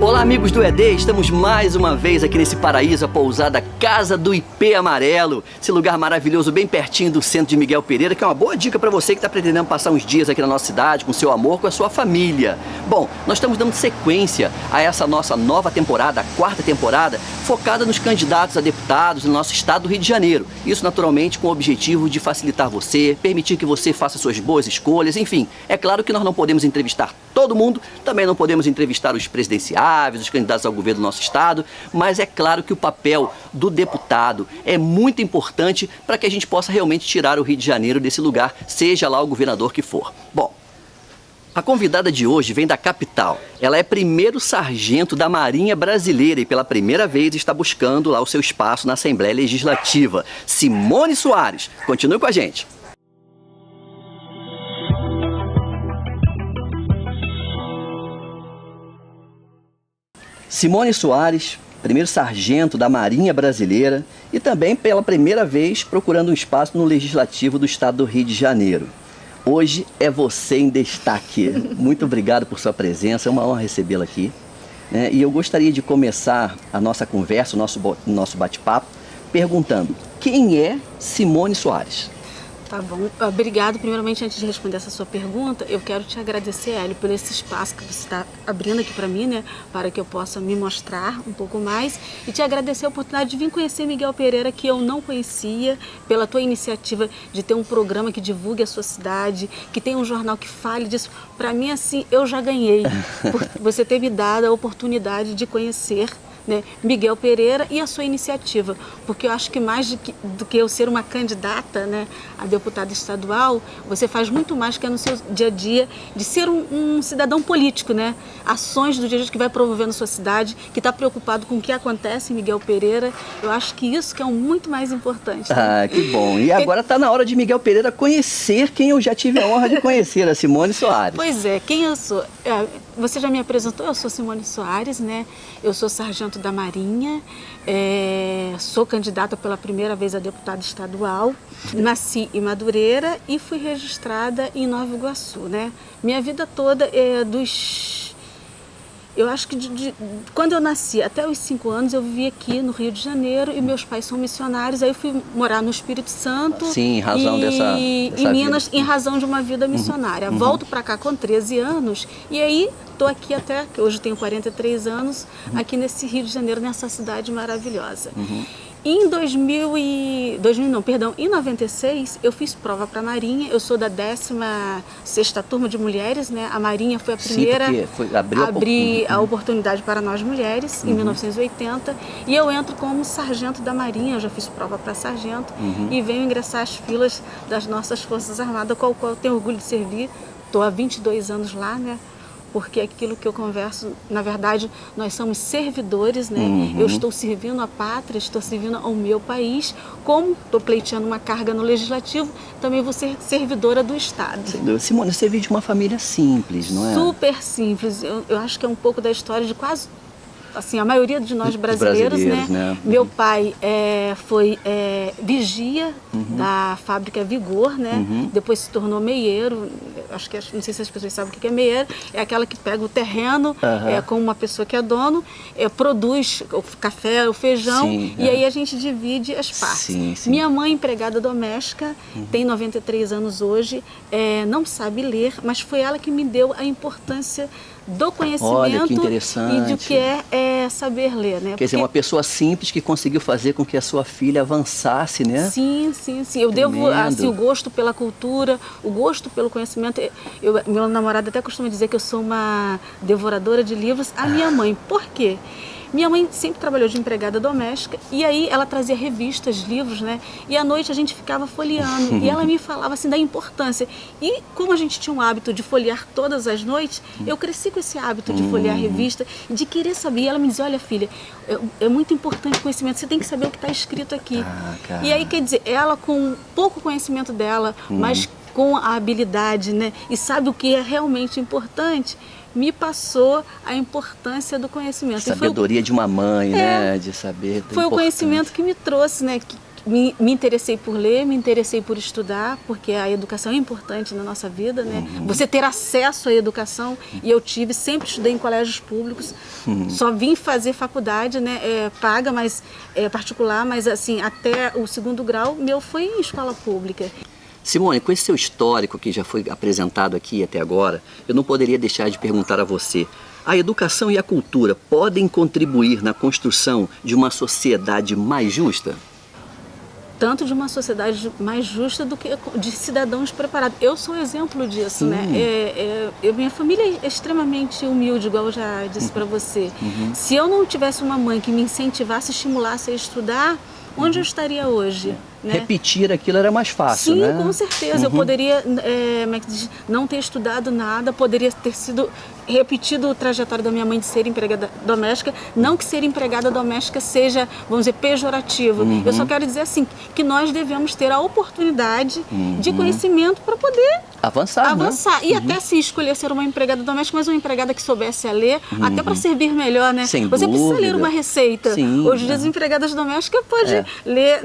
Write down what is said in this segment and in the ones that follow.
Olá, amigos do ED, estamos mais uma vez aqui nesse paraíso, a pousada Casa do Ipê Amarelo. Esse lugar maravilhoso, bem pertinho do centro de Miguel Pereira, que é uma boa dica para você que está pretendendo passar uns dias aqui na nossa cidade, com seu amor, com a sua família. Bom, nós estamos dando sequência a essa nossa nova temporada, a quarta temporada, focada nos candidatos a deputados no nosso estado do Rio de Janeiro. Isso, naturalmente, com o objetivo de facilitar você, permitir que você faça suas boas escolhas, enfim. É claro que nós não podemos entrevistar todo mundo, também não podemos entrevistar os presidenciáveis, os candidatos ao governo do nosso estado, mas é claro que o papel do deputado é muito importante para que a gente possa realmente tirar o Rio de Janeiro desse lugar, seja lá o governador que for. Bom, a convidada de hoje vem da capital. Ela é primeiro sargento da Marinha Brasileira e pela primeira vez está buscando lá o seu espaço na Assembleia Legislativa. Simone Soares, continue com a gente. Simone Soares, primeiro sargento da Marinha Brasileira e também pela primeira vez procurando um espaço no Legislativo do Estado do Rio de Janeiro. Hoje é você em destaque. Muito obrigado por sua presença, é uma honra recebê-la aqui. E eu gostaria de começar a nossa conversa, o nosso bate-papo, perguntando: quem é Simone Soares? Tá bom. Obrigado. Primeiramente, antes de responder essa sua pergunta, eu quero te agradecer, Hélio, por esse espaço que você está abrindo aqui para mim, né? Para que eu possa me mostrar um pouco mais e te agradecer a oportunidade de vir conhecer Miguel Pereira, que eu não conhecia, pela tua iniciativa de ter um programa que divulgue a sua cidade, que tenha um jornal que fale disso. Para mim, assim, eu já ganhei, por você ter me dado a oportunidade de conhecer, né, Miguel Pereira e a sua iniciativa, porque eu acho que mais do que eu ser uma candidata, né, a deputada estadual, você faz muito mais que é no seu dia a dia de ser um cidadão político, né? Ações do dia a dia que vai promovendo sua cidade, que está preocupado com o que acontece em Miguel Pereira. Eu acho que isso que é muito mais importante. Né? Ah, que bom. E agora está na hora de Miguel Pereira conhecer quem eu já tive a honra de conhecer, a Simone Soares. Pois é, quem eu sou? Você já me apresentou, eu sou Simone Soares, né? Eu sou sargento da Marinha, sou candidata pela primeira vez a deputada estadual, nasci em Madureira e fui registrada em Nova Iguaçu, né? Minha vida toda é eu acho que quando eu nasci, até os 5 anos, eu vivi aqui no Rio de Janeiro e meus pais são missionários. Aí eu fui morar no Espírito Santo. Sim, em razão dessa em Minas, vida. Em razão de uma vida missionária. Volto para cá com 13 anos e aí estou aqui até, que hoje tenho 43 anos, aqui nesse Rio de Janeiro, nessa cidade maravilhosa. Em em 96, eu fiz prova para a Marinha. Eu sou da 16ª turma de mulheres, né? A Marinha foi a primeira a abrir a oportunidade para nós mulheres, em 1980. E eu entro como sargento da Marinha, eu já fiz prova para sargento. E venho ingressar às filas das nossas Forças Armadas, com a qual eu tenho orgulho de servir. Estou há 22 anos lá, né? Porque aquilo que eu converso, na verdade, nós somos servidores, né? Eu estou servindo a pátria, estou servindo ao meu país, como estou pleiteando uma carga no Legislativo, também vou ser servidora do Estado. Simone, você veio de uma família simples, não é? Super simples. Eu acho que é um pouco da história de quase... Assim, a maioria de nós brasileiros, né? Meu pai foi vigia da fábrica Vigor, né? Depois se tornou meieiro. Acho que, não sei se as pessoas sabem o que é meieiro. É aquela que pega o terreno com uma pessoa que é dono, produz o café, o feijão, e aí a gente divide as partes. Minha mãe, empregada doméstica, tem 93 anos hoje, não sabe ler, mas foi ela que me deu a importância do conhecimento. Olha, que interessante. E de que é saber ler, né? Quer dizer, uma pessoa simples que conseguiu fazer com que a sua filha avançasse, né? Sim. Eu devo assim, o gosto pela cultura, o gosto pelo conhecimento. Meu namorado até costuma dizer que eu sou uma devoradora de livros. A minha mãe, por quê? Minha mãe sempre trabalhou de empregada doméstica e aí ela trazia revistas, livros, né? E à noite a gente ficava folheando e ela me falava assim da importância. E como a gente tinha um hábito de folhear todas as noites, eu cresci com esse hábito de folhear revista, de querer saber. E ela me dizia: olha, filha, é muito importante o conhecimento, você tem que saber o que está escrito aqui. E aí, quer dizer, ela com pouco conhecimento dela, mas com a habilidade, né? E sabe o que é realmente importante, me passou a importância do conhecimento. Sabedoria de uma mãe, né? De saber. Foi o conhecimento que me trouxe, né? me interessei por ler, me interessei por estudar, porque a educação é importante na nossa vida, né? Você ter acesso à educação, e eu tive, sempre estudei em colégios públicos, só vim fazer faculdade, né? Paga, mas particular, mas assim, até o 2º grau, meu foi em escola pública. Simone, com esse seu histórico que já foi apresentado aqui até agora, eu não poderia deixar de perguntar a você: a educação e a cultura podem contribuir na construção de uma sociedade mais justa? Tanto de uma sociedade mais justa do que de cidadãos preparados. Eu sou exemplo disso, né? Minha família é extremamente humilde, igual eu já disse para você. Se eu não tivesse uma mãe que me incentivasse, estimulasse a estudar, onde eu estaria hoje? Né? Repetir aquilo era mais fácil, Sim, né? com certeza. Eu poderia não ter estudado nada, poderia ter sido repetido a trajetória da minha mãe de ser empregada doméstica. Não que ser empregada doméstica seja, vamos dizer, pejorativo. Eu só quero dizer assim, que nós devemos ter a oportunidade de conhecimento para poder avançar. Né? E até se escolher ser uma empregada doméstica, mas uma empregada que soubesse a ler, até para servir melhor, né? Sem Você dúvida. precisa ler uma receita. Sim, hoje em dia as empregadas domésticas podem ler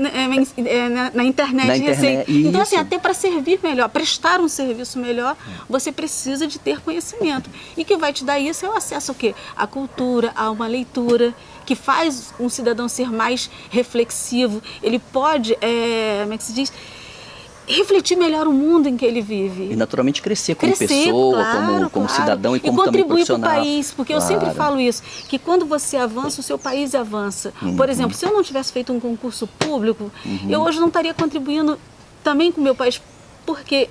na internet receita. Então, assim, até para servir melhor, prestar um serviço melhor, você precisa de ter conhecimento. E que vai te dar isso é o acesso ao quê? À cultura, a uma leitura, que faz um cidadão ser mais reflexivo. Ele pode, como é que se diz? Refletir melhor o mundo em que ele vive. E naturalmente crescer como pessoa, claro, como cidadão e como também contribuir profissional. para o país, porque eu sempre falo isso, que quando você avança, o seu país avança. Por exemplo, se eu não tivesse feito um concurso público, eu hoje não estaria contribuindo também com o meu país, porque...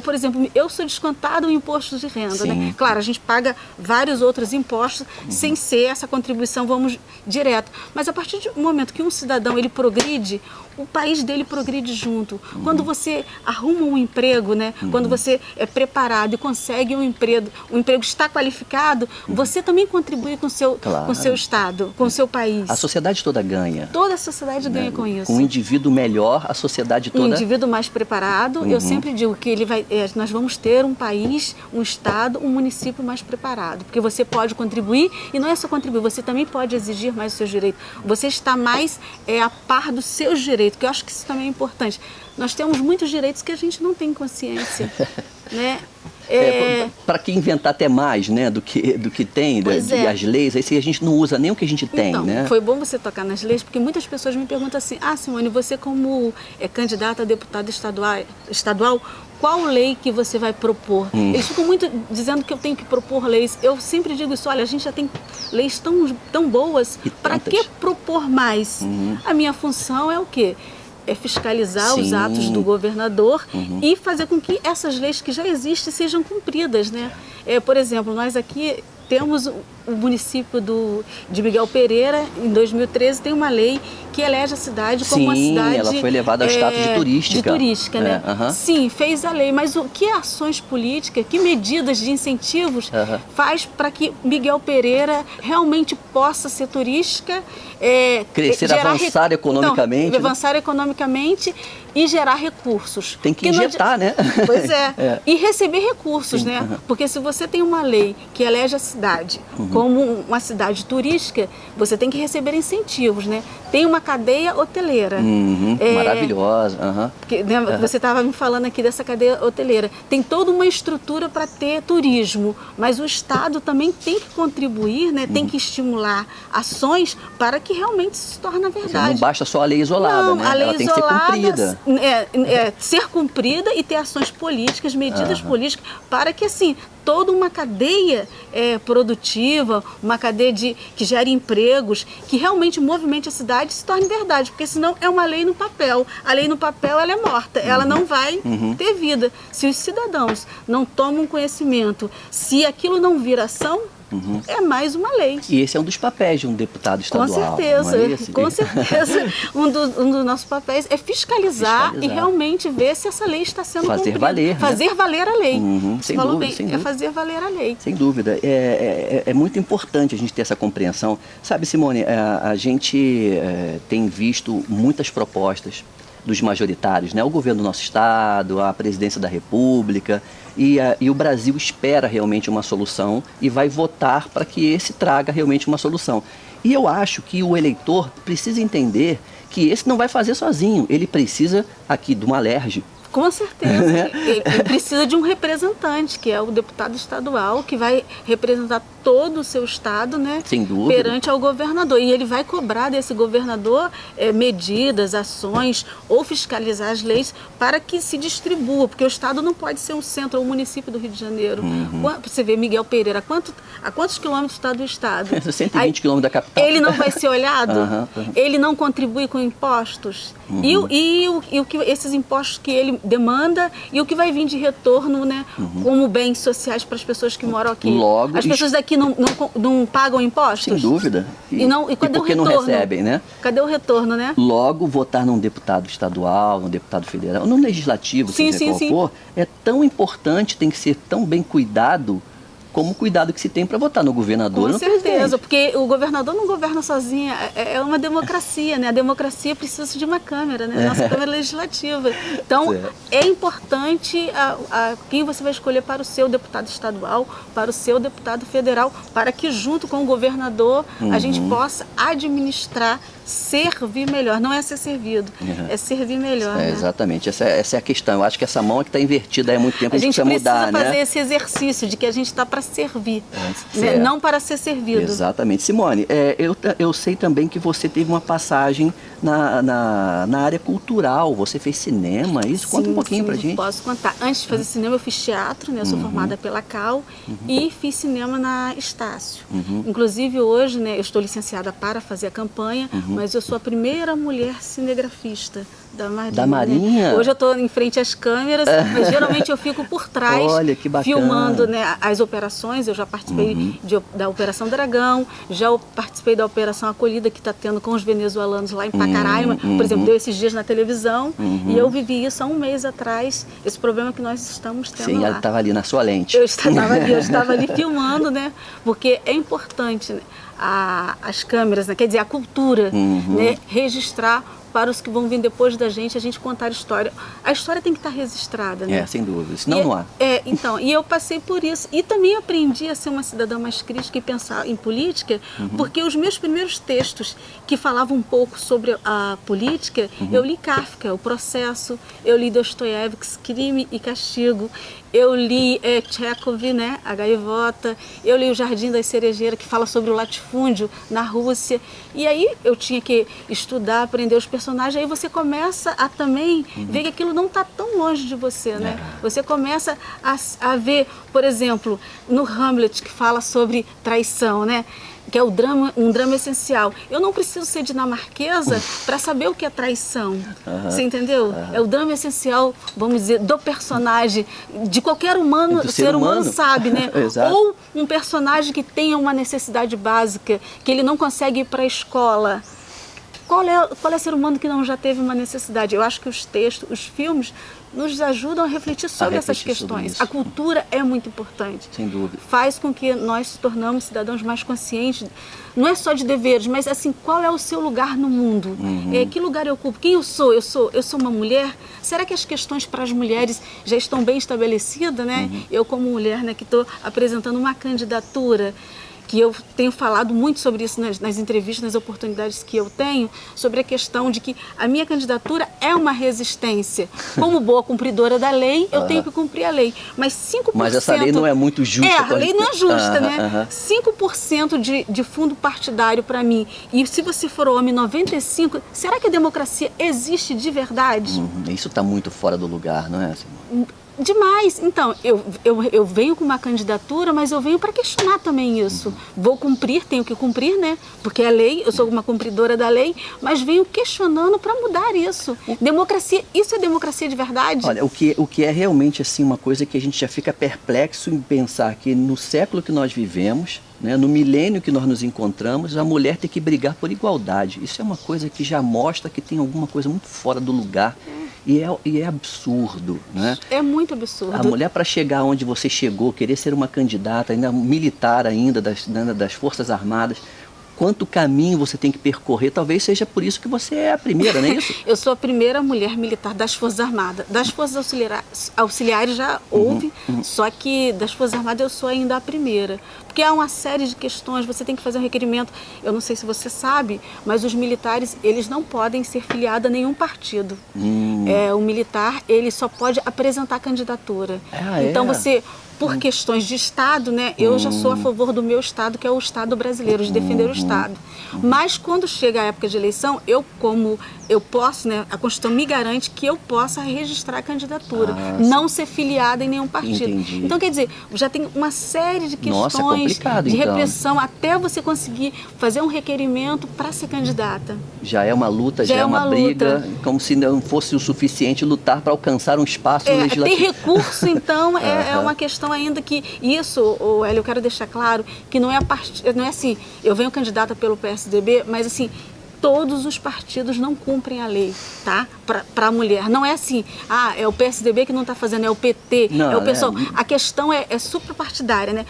por exemplo, eu sou descontado o imposto de renda, né? Claro, a gente paga vários outros impostos sem ser essa contribuição, vamos direto. Mas a partir do momento que um cidadão ele progride, o país dele progride junto. Quando você arruma um emprego, né? Quando você é preparado e consegue um emprego está qualificado, você também contribui com o seu estado, com o seu país. A sociedade toda ganha. Toda a sociedade ganha com isso. Com um indivíduo melhor, a sociedade toda... Um indivíduo mais preparado, eu sempre digo que nós vamos ter um país, um estado, um município mais preparado, porque você pode contribuir e não é só contribuir, você também pode exigir mais os seus direitos. Você está mais a par dos seus direitos, que eu acho que isso também é importante. Nós temos muitos direitos que a gente não tem consciência, né? Para que inventar até mais, né, do que tem, as leis, aí a gente não usa nem o que a gente tem, então, né? Foi bom você tocar nas leis, porque muitas pessoas me perguntam assim: Simone, você como candidata a deputada estadual, qual lei que você vai propor? Eles ficam muito dizendo que eu tenho que propor leis. Eu sempre digo isso: olha, a gente já tem leis tão boas, para que propor mais? A minha função é o quê? É fiscalizar os atos do governador e fazer com que essas leis que já existem sejam cumpridas, né? Por exemplo, nós aqui temos o município de Miguel Pereira, em 2013, tem uma lei que elege a cidade como uma cidade... ela foi levada ao status de turística. De turística, né? Sim, fez a lei, mas que ações políticas, que medidas de incentivos faz para que Miguel Pereira realmente possa ser turística, crescer, avançar economicamente. Então, avançar economicamente e gerar recursos. Tem que injetar, né? Pois e receber recursos, né? Porque se você tem uma lei que elege a cidade como uma cidade turística, você tem que receber incentivos, né? Tem uma cadeia hoteleira. Maravilhosa. Porque, né, você estava me falando aqui dessa cadeia hoteleira. Tem toda uma estrutura para ter turismo, mas o Estado também tem que contribuir, né? Tem que estimular ações para que realmente se torne verdade. Não basta só a lei isolada, né? A lei ela tem isolada, que ser cumprida. Ser cumprida e ter ações políticas, medidas políticas, para que, assim, toda uma cadeia produtiva, uma cadeia que gere empregos, que realmente movimente a cidade, se torne verdade, porque senão é uma lei no papel. A lei no papel, ela é morta, ela não vai ter vida. Se os cidadãos não tomam conhecimento, se aquilo não vir ação, é mais uma lei. E esse é um dos papéis de um deputado estadual. Com certeza, com certeza. Um dos nossos papéis é fiscalizar e realmente ver se essa lei está sendo cumprida. Fazer valer. Fazer valer a lei. Sem dúvida. É fazer valer a lei. Sem dúvida. É muito importante a gente ter essa compreensão. Sabe, Simone, a gente tem visto muitas propostas dos majoritários, né? O governo do nosso estado, a presidência da República, e o Brasil espera realmente uma solução e vai votar para que esse traga realmente uma solução. E eu acho que o eleitor precisa entender que esse não vai fazer sozinho. Ele precisa aqui de uma alerge. Com certeza. Ele precisa de um representante, que é o deputado estadual, que vai representar todo o seu estado, né? Sem dúvida. Perante ao governador. E ele vai cobrar desse governador medidas, ações ou fiscalizar as leis para que se distribua, porque o estado não pode ser um centro, ou um município do Rio de Janeiro. Você vê Miguel Pereira, a quantos quilômetros está do estado? 120 quilômetros da capital. Ele não vai ser olhado? Ele não contribui com impostos? E o que esses impostos que ele demanda e o que vai vir de retorno, né, como bens sociais para as pessoas que moram aqui. Logo, as pessoas daqui não pagam impostos? Sem dúvida. E cadê o porque retorno? Não recebem, né? Cadê o retorno, né? Logo, votar num deputado estadual, num deputado federal, num legislativo, seja qual for, é tão importante, tem que ser tão bem cuidado como o cuidado que se tem para votar no governador. Com certeza, porque o governador não governa sozinho, é uma democracia, né? A democracia precisa de uma Câmara, né? Nossa Câmara Legislativa. Então, é importante quem você vai escolher para o seu deputado estadual, para o seu deputado federal, para que junto com o governador a gente possa administrar, servir melhor. Não é ser servido, é servir melhor. Né? Exatamente, essa é a questão. Eu acho que essa mão é que está invertida há muito tempo, a gente precisa mudar, né? A gente precisa fazer esse exercício de que a gente está para servir, né? Não para ser servido. Exatamente. Simone, eu sei também que você teve uma passagem na área cultural, você fez cinema, isso? Conta um pouquinho pra gente. Posso contar. Antes de fazer cinema eu fiz teatro, né? Eu sou formada pela CAL e fiz cinema na Estácio. Inclusive hoje, né, eu estou licenciada para fazer a campanha, mas eu sou a primeira mulher cinegrafista da Marinha. Da Marinha? Né? Hoje eu estou em frente às câmeras, mas geralmente eu fico por trás, olha, que bacana, filmando, né, as operações. Eu já participei da Operação Dragão, já participei da Operação Acolhida que está tendo com os venezuelanos lá em Pacaraima. Por exemplo, deu esses dias na televisão e eu vivi isso há um mês atrás, esse problema que nós estamos tendo. Sim, lá. ela estava ali na sua lente. Eu estava ali filmando, né, porque é importante, né, as câmeras, né, quer dizer, a cultura, né, registrar para os que vão vir depois da gente contar a história. A história tem que estar registrada, né? Sem dúvida, senão não há. Então, e eu passei por isso. E também aprendi a ser uma cidadã mais crítica e pensar em política, porque os meus primeiros textos que falavam um pouco sobre a política, eu li Kafka, O Processo, eu li Dostoiévski, Crime e Castigo, eu li Chekhov, né, A Gaivota, eu li O Jardim das Cerejeiras, que fala sobre o latifúndio na Rússia. E aí eu tinha que estudar, aprender os personagens, aí você começa a também ver que aquilo não está tão longe de você, né? Você começa a ver, por exemplo, no Hamlet, que fala sobre traição, né? Que é um drama essencial. Eu não preciso ser dinamarquesa para saber o que é traição. Você entendeu? É o drama essencial, vamos dizer, do personagem, de qualquer humano, ser humano sabe, né? Ou um personagem que tenha uma necessidade básica, que ele não consegue ir para a escola. Qual é ser humano que não já teve uma necessidade? Eu acho que os textos, os filmes, nos ajudam a refletir sobre essas questões. A cultura é muito importante. Sem dúvida. Faz com que nós nos tornamos cidadãos mais conscientes, não é só de deveres, mas assim, qual é o seu lugar no mundo? Que lugar eu ocupo? Quem eu sou? Eu sou uma mulher? Será que as questões para as mulheres já estão bem estabelecidas, né? Eu como mulher, né, que estou apresentando uma candidatura, que eu tenho falado muito sobre isso nas entrevistas, nas oportunidades que eu tenho, sobre a questão de que a minha candidatura é uma resistência. Como boa cumpridora da lei, eu tenho que cumprir a lei. Mas 5%... Mas essa lei não é muito justa. A lei não é justa, né? 5% de fundo partidário para mim. E se você for homem, 95%, será que a democracia existe de verdade? Isso está muito fora do lugar, não é, Simone? Demais. Então, eu venho com uma candidatura, mas eu venho para questionar também isso. Vou cumprir, tenho que cumprir, né? Porque é lei, eu sou uma cumpridora da lei, mas venho questionando para mudar isso. Democracia, isso é democracia de verdade? Olha, o que é realmente assim uma coisa que a gente já fica perplexo em pensar que no século que nós vivemos, né, no milênio que nós nos encontramos, a mulher tem que brigar por igualdade. Isso é uma coisa que já mostra que tem alguma coisa muito fora do lugar. E é absurdo, né? É muito absurdo. A mulher, para chegar onde você chegou, querer ser uma candidata, ainda militar ainda, das Forças Armadas, quanto caminho você tem que percorrer. Talvez seja por isso que você é a primeira, não é isso? Eu sou a primeira mulher militar das Forças Armadas. Das Forças Auxiliares já houve, só que das Forças Armadas eu sou ainda a primeira. Porque há uma série de questões, você tem que fazer um requerimento. Eu não sei se você sabe, mas os militares, eles não podem ser filiados a nenhum partido. O militar, ele só pode apresentar candidatura. Então você... Por questões de Estado, né? Eu já sou a favor do meu Estado, que é o Estado brasileiro, de defender o Estado. Mas quando chega a época de eleição, como eu posso, né? A Constituição me garante que eu possa registrar a candidatura, não ser filiada em nenhum partido. Entendi. Então, quer dizer, já tem uma série de questões Nossa, é complicado, de então. repressão até você conseguir fazer um requerimento para ser candidata. Já é uma luta, já é uma briga, como se não fosse o suficiente lutar para alcançar um espaço no legislativo. Tem recurso, então, é uma questão ainda que isso, Hélio, eu quero deixar claro que não é assim, eu venho candidata pelo PSDB, mas assim, todos os partidos não cumprem a lei, tá? Para a mulher. Não é assim, é o PSDB que não está fazendo, é o PT, não, é o pessoal. A questão é suprapartidária, né?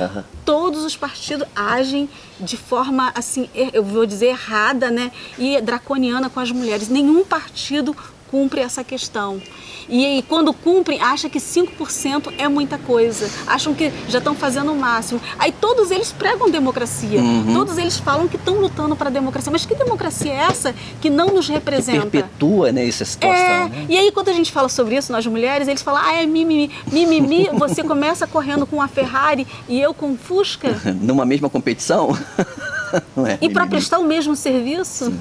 Todos os partidos agem de forma, assim, eu vou dizer errada, né? E draconiana com as mulheres. Nenhum partido cumpre essa questão. E quando cumprem, acham que 5% é muita coisa. Acham que já estão fazendo o máximo. Aí todos eles pregam democracia. Todos eles falam que estão lutando para a democracia. Mas que democracia é essa que não nos representa? Que perpetua, né, essa situação. Né? E aí quando a gente fala sobre isso, nós mulheres, eles falam, é mimimi. Você começa correndo com a Ferrari e eu com Fusca. Numa mesma competição? Não é, e para prestar o mesmo serviço?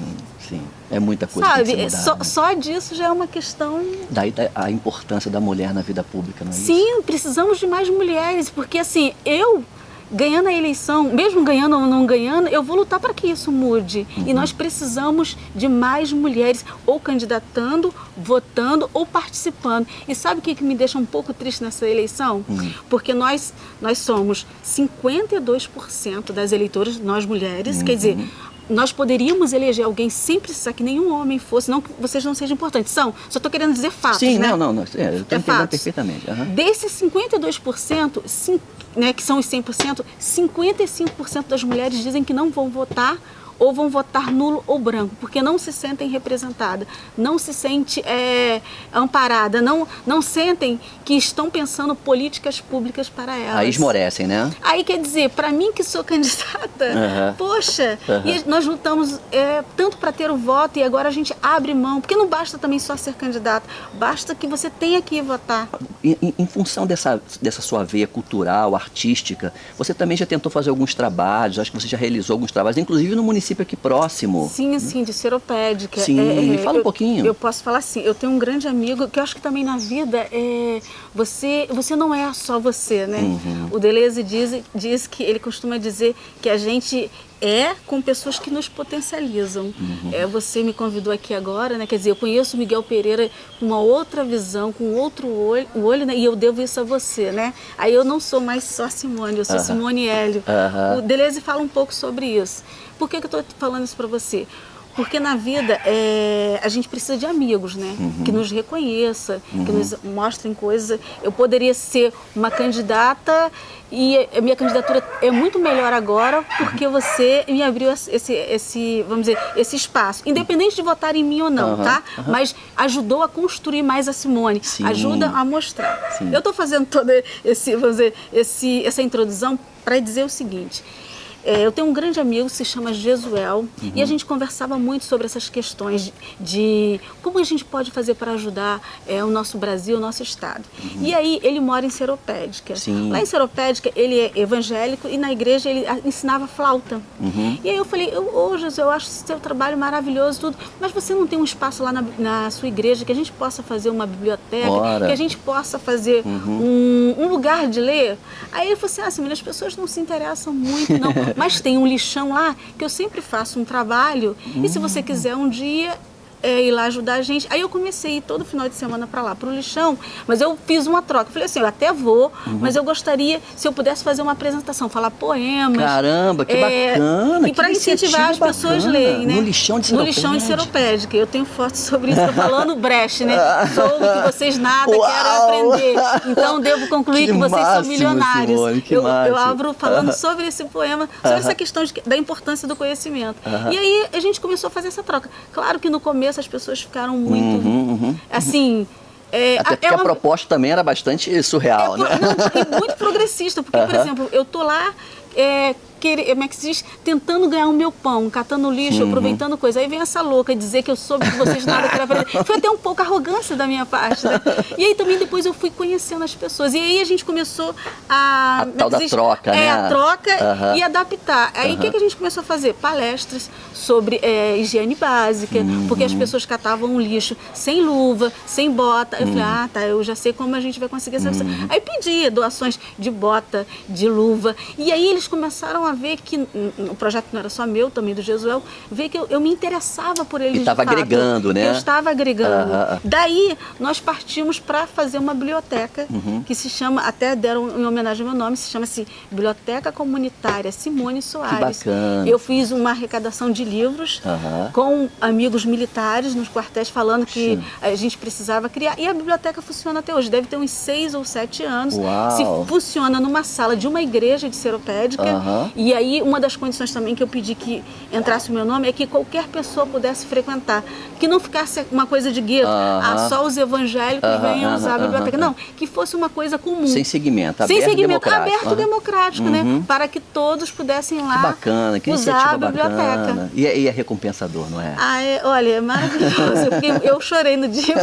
Sim, é muita coisa. Sabe, que mudar, né? só disso já é uma questão... Daí a importância da mulher na vida pública, não é isso? Sim, precisamos de mais mulheres, porque assim, eu ganhando a eleição, mesmo ganhando ou não ganhando, eu vou lutar para que isso mude. E nós precisamos de mais mulheres, ou candidatando, votando ou participando. E sabe o que me deixa um pouco triste nessa eleição? Porque nós somos 52% das eleitoras, nós mulheres, quer dizer... Nós poderíamos eleger alguém sem precisar que nenhum homem fosse, não que vocês não sejam importantes, só estou querendo dizer fatos, Sim, né? não, eu estou entendendo perfeitamente. Desses 52%, né, que são os 100%, 55% das mulheres dizem que não vão votar ou vão votar nulo ou branco, porque não se sentem representadas, não se sente amparada, não sentem que estão pensando políticas públicas para elas. Aí esmorecem, né? Aí quer dizer, para mim que sou candidata, poxa, e nós lutamos tanto para ter o voto e agora a gente abre mão, porque não basta também só ser candidato, basta que você tenha que ir votar. Em função dessa sua veia cultural, artística, você também já tentou fazer alguns trabalhos, acho que você já realizou alguns trabalhos, inclusive no município aqui próximo. Sim, de seropédica. Sim, me fala um pouquinho. Eu posso falar assim, eu tenho um grande amigo que eu acho que também na vida você não é só você, né? O Deleuze diz que ele costuma dizer que a gente com pessoas que nos potencializam. Você me convidou aqui agora, né? Quer dizer, eu conheço o Miguel Pereira com uma outra visão, com outro olho, né? E eu devo isso a você, né? Aí eu não sou mais só Simone, eu sou Simone e Hélio. O Deleuze fala um pouco sobre isso. Por que eu estou falando isso para você? Porque na vida a gente precisa de amigos, né? Que nos reconheça, que nos mostrem coisas. Eu poderia ser uma candidata e a minha candidatura é muito melhor agora porque você me abriu vamos dizer, esse espaço. Independente de votar em mim ou não, tá? Mas ajudou a construir mais a Simone. Sim. Ajuda a mostrar. Sim. Eu estou fazendo toda essa introdução para dizer o seguinte... Eu tenho um grande amigo que se chama Jesuel e a gente conversava muito sobre essas questões de como a gente pode fazer para ajudar o nosso Brasil, o nosso estado. E aí ele mora em Seropédica. Sim. Lá em Seropédica ele é evangélico e na igreja ele ensinava flauta. E aí eu falei, Jesuel, eu acho esse seu trabalho maravilhoso, tudo, mas você não tem um espaço lá na sua igreja que a gente possa fazer uma biblioteca, que a gente possa fazer um lugar de ler? Aí ele falou assim, as pessoas não se interessam muito, não. Mas tem um lixão lá que eu sempre faço um trabalho e se você quiser um dia ir lá ajudar a gente. Aí eu comecei a ir todo final de semana para lá, pro lixão, mas eu fiz uma troca. Falei assim, eu até vou, mas eu gostaria, se eu pudesse fazer uma apresentação, falar poemas. Caramba, que bacana. E para incentivar as pessoas a lerem, né? No lixão de Seropédica. No lixão de Seropédica. Eu tenho fotos sobre isso, falando breche, né? Sou que vocês nada, quero aprender. Então devo concluir que vocês são milionários. Simone, eu abro falando sobre esse poema, sobre essa questão da importância do conhecimento. E aí a gente começou a fazer essa troca. Claro que no começo as pessoas ficaram muito, assim... Até porque a proposta também era bastante surreal, né? Não, e muito progressista, porque, por exemplo, eu tô lá... como é que se diz? Tentando ganhar o meu pão, catando lixo, aproveitando coisa. Aí vem essa louca dizer que eu soube que vocês nada querem aprender. Foi até um pouco arrogância da minha parte, né? E aí também depois eu fui conhecendo as pessoas. E aí a gente começou a tal da troca, né? A troca e adaptar. Aí o que a gente começou a fazer? Palestras sobre higiene básica, porque as pessoas catavam o lixo sem luva, sem bota. Eu falei, eu já sei como a gente vai conseguir essa. Aí pedia doações de bota, de luva. E aí eles começaram a ver que o projeto não era só meu, também do Jesuel, ver que eu me interessava por eles. E estava agregando, né? Eu estava agregando. Daí nós partimos para fazer uma biblioteca que se chama, até deram em homenagem ao meu nome, se chama-se Biblioteca Comunitária Simone Soares. Que bacana. Eu fiz uma arrecadação de livros com amigos militares nos quartéis falando que a gente precisava criar. E a biblioteca funciona até hoje, deve ter uns 6 ou 7 anos. Uau. Se funciona numa sala de uma igreja de Seropédica. E aí uma das condições também que eu pedi que entrasse o meu nome é que qualquer pessoa pudesse frequentar, que não ficasse uma coisa de gueto, só os evangélicos venham usar a biblioteca. Não, que fosse uma coisa comum. Sem segmento, sem aberto, segmento, democrático. Aberto democrático, né? Para que todos pudessem lá que bacana, que usar a biblioteca. Bacana. E é recompensador, não é? Olha, é maravilhoso. Eu chorei no dia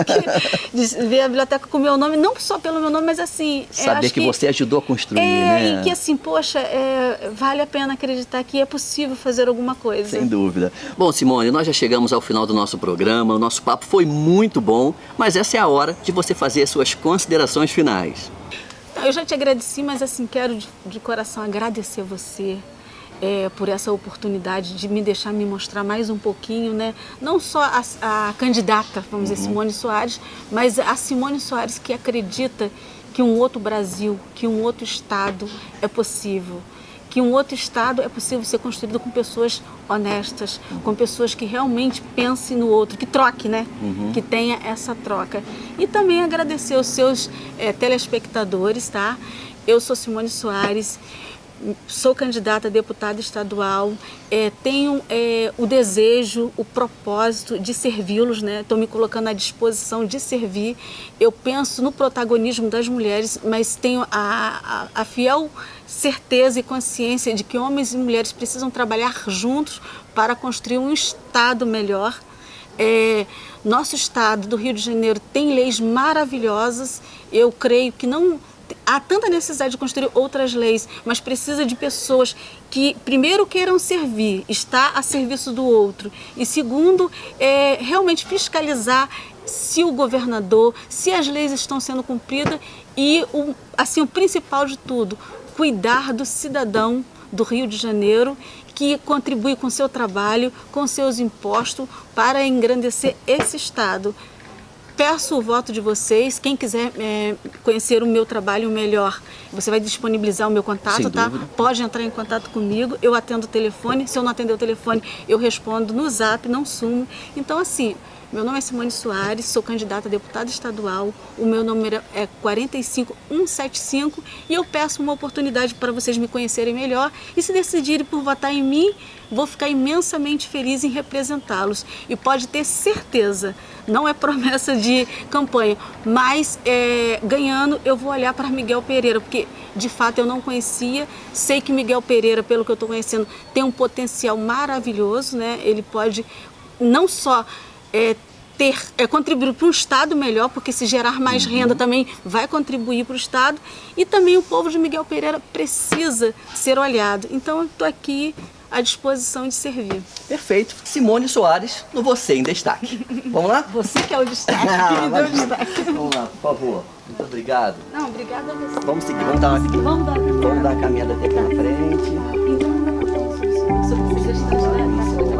de ver a biblioteca com o meu nome, não só pelo meu nome, mas assim... Saber que você ajudou a construir, né? E que assim, poxa, vale a pena acreditar que é possível fazer alguma coisa. Sem dúvida. Bom, Simone, nós já chegamos ao final do nosso programa, o nosso papo foi muito bom, mas essa é a hora de você fazer as suas considerações finais. Eu já te agradeci, mas assim, quero de coração agradecer você por essa oportunidade de me deixar me mostrar mais um pouquinho, né? Não só a candidata, vamos dizer, Simone Soares, mas a Simone Soares que acredita que um outro Brasil, que um outro Estado é possível. Que um outro Estado é possível ser construído com pessoas honestas, com pessoas que realmente pensem no outro, que troque, né? Que tenha essa troca. E também agradecer aos seus telespectadores, tá? Eu sou Simone Soares, sou candidata a deputada estadual, tenho o desejo, o propósito de servi-los, né? Estou me colocando à disposição de servir. Eu penso no protagonismo das mulheres, mas tenho a fiel certeza e consciência de que homens e mulheres precisam trabalhar juntos para construir um Estado melhor. Nosso Estado do Rio de Janeiro tem leis maravilhosas. Eu creio que não há tanta necessidade de construir outras leis, mas precisa de pessoas que, primeiro, queiram servir, estar a serviço do outro, e segundo, realmente fiscalizar se o governador, se as leis estão sendo cumpridas e, o principal de tudo, cuidar do cidadão do Rio de Janeiro que contribui com seu trabalho, com seus impostos para engrandecer esse Estado. Peço o voto de vocês. Quem quiser conhecer o meu trabalho melhor, você vai disponibilizar o meu contato, tá? Pode entrar em contato comigo, eu atendo o telefone. Se eu não atender o telefone, eu respondo no Zap, não sumo. Então, assim, meu nome é Simone Soares, sou candidata a deputada estadual, o meu número é 45175 e eu peço uma oportunidade para vocês me conhecerem melhor e se decidirem por votar em mim, vou ficar imensamente feliz em representá-los. E pode ter certeza, não é promessa de campanha, mas ganhando eu vou olhar para Miguel Pereira, porque de fato eu não conhecia, sei que Miguel Pereira, pelo que eu estou conhecendo, tem um potencial maravilhoso, né? Ele pode não só contribuir para um Estado melhor, porque se gerar mais renda também vai contribuir para o Estado, e também o povo de Miguel Pereira precisa ser olhado. Então eu estou aqui à disposição de servir. Perfeito. Simone Soares, no Você em Destaque. Vamos lá? Você que é o destaque, que me deu o destaque. Vamos lá, por favor. Muito obrigado. Não, obrigada a você. Vamos seguir, vamos dar uma caminhada até aqui na frente. Então, sobre essa questão da